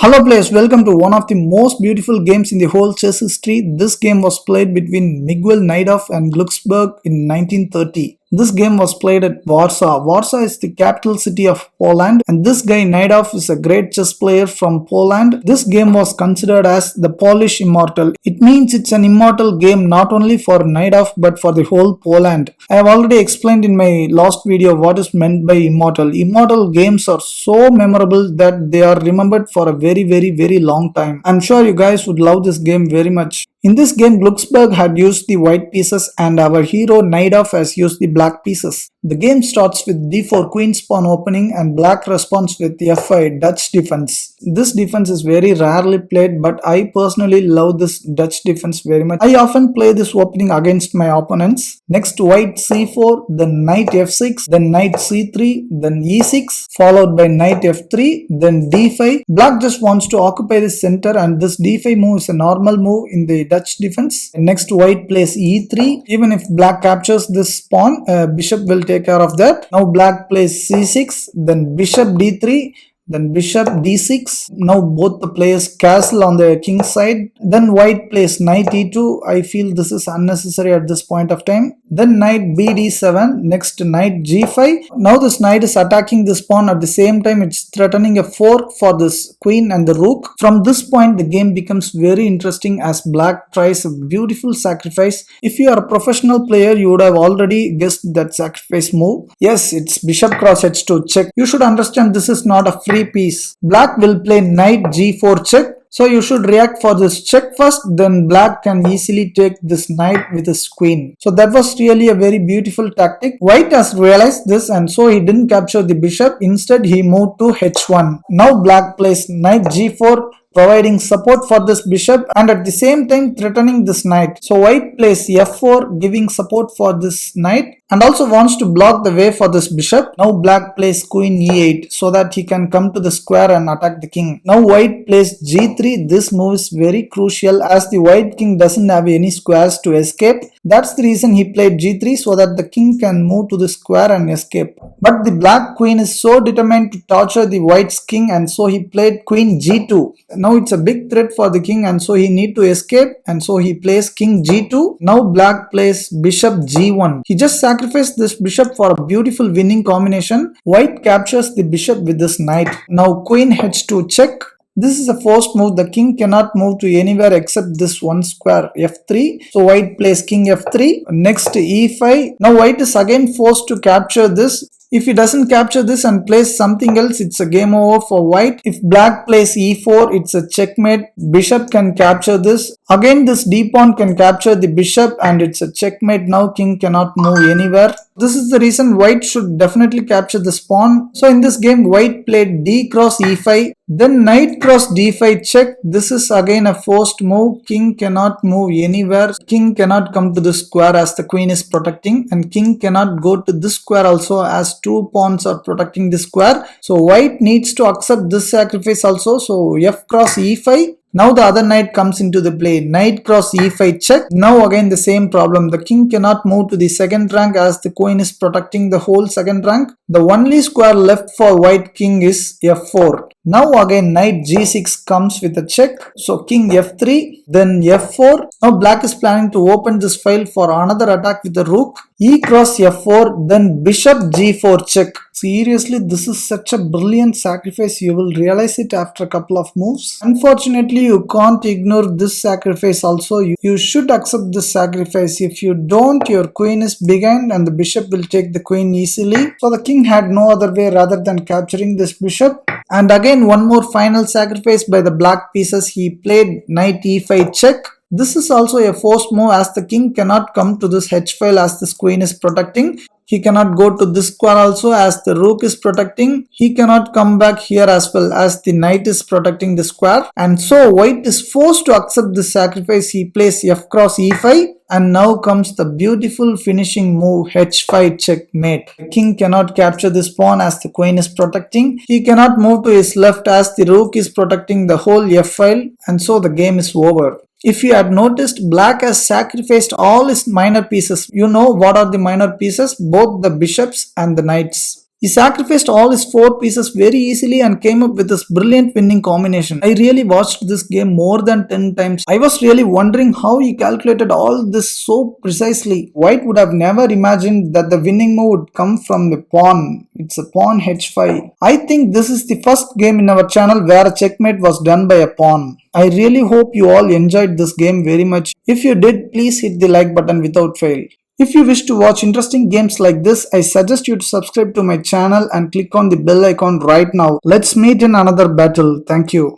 Hello players, welcome to one of the most beautiful games in the whole chess history. This game was played between Miguel Najdorf and Glucksberg in 1930. This game was played at Warsaw. Warsaw is the capital city of Poland, and this guy Najdorf is a great chess player from Poland. This game was considered as the Polish Immortal. It means it's an immortal game not only for Najdorf but for the whole Poland. I have already explained in my last video what is meant by immortal. Immortal games are so memorable that they are remembered for a very long time. I'm sure you guys would love this game very much. In this game, Glucksberg had used the white pieces and our hero Najdorf has used the black pieces. The game starts with d4 queen pawn opening and black responds with f5 Dutch defense. This defense is very rarely played, but I personally love this Dutch defense very much. I often play this opening against my opponents. Next, white c4, then knight f6, then knight c3, then e6, followed by knight f3, then d5. Black just wants to occupy the center and this d5 move is a normal move in the Dutch defense. Next, white plays e3. Even if black captures this pawn, bishop will take care of that. Now black plays c6, then bishop d3, then bishop d6. Now both the players castle on the king side. Then white plays knight e2. I feel this is unnecessary at this point of time. Then knight bd7. Next knight g5. Now this knight is attacking this pawn. At the same time it's threatening a fork for this queen and the rook. From this point the game becomes very interesting as black tries a beautiful sacrifice. If you are a professional player you would have already guessed that sacrifice move. Yes, it's bishop cross h2 check. You should understand this is not a free piece. Black will play knight g4 check. So you should react for this check first, then black can easily take this knight with his queen. So that was really a very beautiful tactic. White has realized this and so he didn't capture the bishop. Instead he moved to h1. Now black plays knight g4, providing support for this bishop and at the same time threatening this knight. So white plays f4, giving support for this knight and also wants to block the way for this bishop. Now black plays queen e8 so that he can come to the square and attack the king. Now white plays g3. This move is very crucial as the white king doesn't have any squares to escape. That's the reason he played g3 so that the king can move to the square and escape. But the black queen is so determined to torture the white's king and so he played queen g2. Now it's a big threat for the king and so he need to escape and so he plays king g2. Now black plays bishop g1. He just sacrificed this bishop for a beautiful winning combination. White captures the bishop with this knight. Now queen h2 check. This is a forced move. The king cannot move to anywhere except this one square f3. So white plays king f3. Next e5. Now white is again forced to capture this. If he doesn't capture this and plays something else, it's a game over for white. If black plays e4, it's a checkmate. Bishop can capture this. Again this d pawn can capture the bishop and it's a checkmate. Now king cannot move anywhere. This is the reason white should definitely capture this pawn. So in this game white played d cross e5. Then knight cross d5 check. This is again a forced move. King cannot move anywhere. King cannot come to the square as the queen is protecting and king cannot go to this square also as two pawns are protecting the square. So white needs to accept this sacrifice also. So f cross e5. Now the other knight comes into the play. Knight cross e5 check. Now again the same problem. The king cannot move to the second rank as the queen is protecting the whole second rank. The only square left for white king is f4. Now again knight g6 comes with a check. So king f3, then f4. Now black is planning to open this file for another attack with the rook. E cross f4, then bishop g4 check. Seriously, this is such a brilliant sacrifice. You will realize it after a couple of moves. Unfortunately, you can't ignore this sacrifice also. You should accept this sacrifice. If you don't, your queen is behind and the bishop will take the queen easily. So the king had no other way rather than capturing this bishop. And again one more final sacrifice by the black pieces. He played knight e5 check. This is also a forced move as the king cannot come to this h file as this queen is protecting. He cannot go to this square also as the rook is protecting. He cannot come back here as well as the knight is protecting the square. And so white is forced to accept this sacrifice. He plays f cross e5. And now comes the beautiful finishing move h5 checkmate. The king cannot capture this pawn as the queen is protecting. He cannot move to his left as the rook is protecting the whole f file. And so the game is over. If you had noticed, black has sacrificed all his minor pieces. You know what are the minor pieces? Both the bishops and the knights. He sacrificed all his four pieces very easily and came up with this brilliant winning combination. I really watched this game more than 10 times. I was really wondering how he calculated all this so precisely. White would have never imagined that the winning move would come from the pawn. It's a pawn h5. I think this is the first game in our channel where a checkmate was done by a pawn. I really hope you all enjoyed this game very much. If you did, please hit the like button without fail. If you wish to watch interesting games like this, I suggest you to subscribe to my channel and click on the bell icon right now. Let's meet in another battle. Thank you.